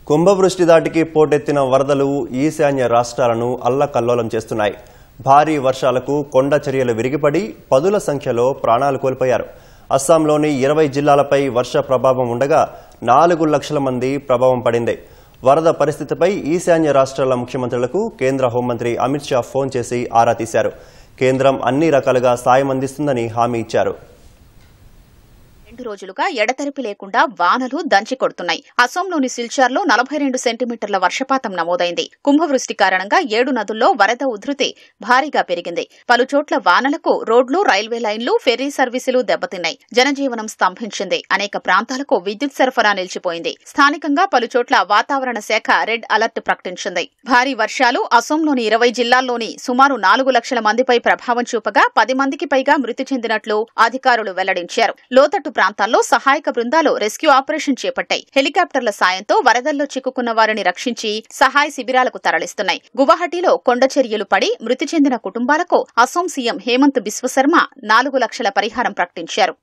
కుంభవృష్టి దాటికి పోటెత్తిన వరదలు ఈశాన్య రాష్ట్రాలను అల్లకల్లోలం చేస్తున్నాయి. భారీ వర్షాలకు కొండ చర్యలు విరిగిపడి పదుల సంఖ్యలో ప్రాణాలు కోల్పోయారు. అస్సాంలోని 20 జిల్లాలపై వర్ష ప్రభావం ఉండగా 4 లక్షల మంది ప్రభావం పడింది. వరద పరిస్థితిపై ఈశాన్య రాష్ట్రాల ముఖ్యమంత్రులకు కేంద్ర హోంమంత్రి అమిత్ షా ఫోన్ చేసి ఆరా తీశారు. కేంద్రం అన్ని రకాలుగా సాయం అందిస్తుందని హామీ ఇచ్చారు. 2 రోజులుగా ఎడతెరిపి లేకుండా వానలు దంచి కొడుతున్నాయి. అసోంలోని సిల్చార్లో 42 సెంటీమీటర్ల వర్షపాతం నమోదైంది. కుంభవృష్టి కారణంగా 7 నదుల్లో వరద ఉధృతి భారీగా పెరిగింది. పలుచోట్ల వానలకు రోడ్లు, రైల్వే లైన్లు, ఫెర్రీ సర్వీసులు దెబ్బతిన్నాయి. జనజీవనం స్తంభించింది. అనేక ప్రాంతాలకు విద్యుత్ సరఫరా నిలిచిపోయింది. స్థానికంగా పలుచోట్ల వాతావరణ శాఖ రెడ్ అలర్ట్ ప్రకటించింది. భారీ వర్షాలు అసోంలోని 20 జిల్లాల్లోని సుమారు 4 లక్షల మందిపై ప్రభావం చూపగా 10 మందికి పైగా మృతి చెందినట్లు అధికారులు వెల్లడించారు. లోతట్టు ప్రాంతాల్లో సహాయక బృందాలు రెస్క్యూ ఆపరేషన్ చేపట్టాయి. హెలికాప్టర్ల సాయంతో వరదల్లో చిక్కుకున్న వారిని రక్షించి సహాయ శిబిరాలకు తరలిస్తున్నాయి. గువాహటిలో కొండ చర్యలు పడి మృతి చెందిన కుటుంబాలకు అసోం సీఎం హేమంత్ బిశ్వ శర్మ 4 లక్షల పరిహారం ప్రకటించారు.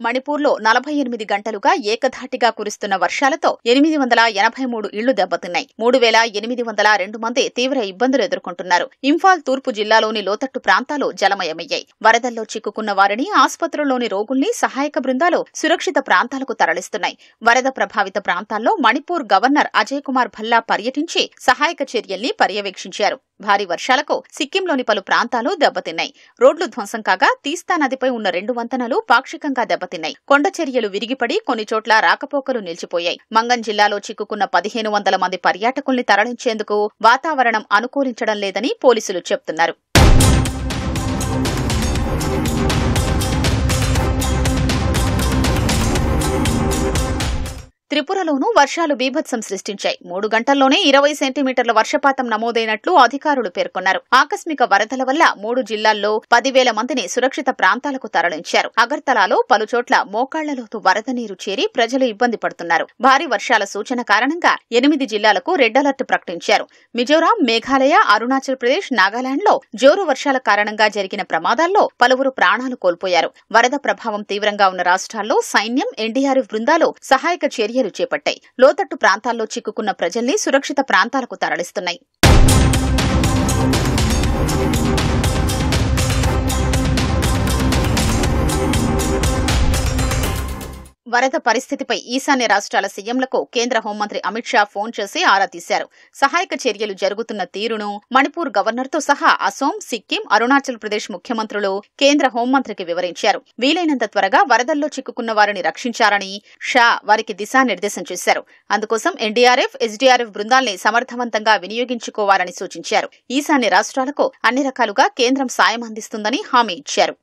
మణిపూర్లో 48 గంటలుగా ఏకధాటిగా కురుస్తున్న వర్షాలతో 883 ఇళ్లు దెబ్బతిన్నాయి. 3802 మంది తీవ్ర ఇబ్బందులు ఎదుర్కొంటున్నారు. ఇంఫాల్ తూర్పు జిల్లాలోని లోతట్టు ప్రాంతాలు జలమయమయ్యాయి. వరదల్లో చిక్కుకున్న వారిని, ఆసుపత్రుల్లోని రోగుల్ని సహాయక బృందాలు సురక్షిత ప్రాంతాలకు తరలిస్తున్నాయి. వరద ప్రభావిత ప్రాంతాల్లో మణిపూర్ గవర్నర్ అజయ్ కుమార్ భల్లా పర్యటించి సహాయక చర్యల్ని పర్యవేక్షించారు. భారీ వర్షాలకు సిక్కింలోని పలు ప్రాంతాలు దెబ్బతిన్నాయి. రోడ్లు ధ్వంసం కాగా తీస్తా నదిపై ఉన్న 2 వంతెనలు పాక్షికంగా దెబ్బతిన్నాయి. కొండ చర్యలు విరిగిపడి కొన్ని చోట్ల రాకపోకలు నిలిచిపోయాయి. మంగన్ జిల్లాలో చిక్కుకున్న 1500 మంది పర్యాటకుల్ని తరలించేందుకు వాతావరణం అనుకూలించడం లేదని పోలీసులు చెబుతున్నారు. త్రిపురలోనూ వర్షాలు బీభత్సం సృష్టించాయి. 3 గంటల్లోనే 20 సెంటీమీటర్ల వర్షపాతం నమోదైనట్లు అధికారులు పేర్కొన్నారు. ఆకస్మిక వరదల వల్ల 3 జిల్లాల్లో 10,000 మందిని సురక్షిత ప్రాంతాలకు తరలించారు. అగర్తలాలో పలుచోట్ల మోకాళ్లలోతు వరద నీరు చేరి ప్రజలు ఇబ్బంది పడుతున్నారు. భారీ వర్షాల సూచన కారణంగా 8 జిల్లాలకు రెడ్ అలర్ట్ ప్రకటించారు. మిజోరాం, మేఘాలయ, అరుణాచల్ ప్రదేశ్, నాగాలాండ్లో జోరు వర్షాల కారణంగా జరిగిన ప్రమాదాల్లో పలువురు ప్రాణాలు కోల్పోయారు. వరద ప్రభావం తీవ్రంగా ఉన్న రాష్ట్రాల్లో సైన్యం, ఎన్డీఆర్ఎఫ్ బృందాలు సహాయక చర్యలు చేపట్టాయి. లోతట్టు ప్రాంతాల్లో చిక్కుకున్న ప్రజల్ని సురక్షిత ప్రాంతాలకు తరలిస్తున్నాయి. వరద పరిస్థితిపై ఈశాన్య రాష్ట్రాల సీఎంలకు కేంద్ర హోంమంత్రి అమిత్ షా ఫోన్ చేసి ఆరా తీశారు. సహాయక చర్యలు జరుగుతున్న తీరును మణిపూర్ గవర్నర్తో సహా అసోం, సిక్కిం, అరుణాచల్ ప్రదేశ్ ముఖ్యమంత్రులు కేంద్ర హోంమంత్రికి వివరించారు. వీలైనంత త్వరగా వరదల్లో చిక్కుకున్న వారిని రక్షించాలని షా వారికి దిశానిర్దేశం చేశారు. అందుకోసం ఎన్డీఆర్ఎఫ్, ఎస్డీఆర్ఎఫ్ బృందాల్ని సమర్థవంతంగా వినియోగించుకోవాలని సూచించారు. ఈశాన్య రాష్ట్రాలకు అన్ని రకాలుగా కేంద్రం సాయం అందిస్తుందని హామీ ఇచ్చారు.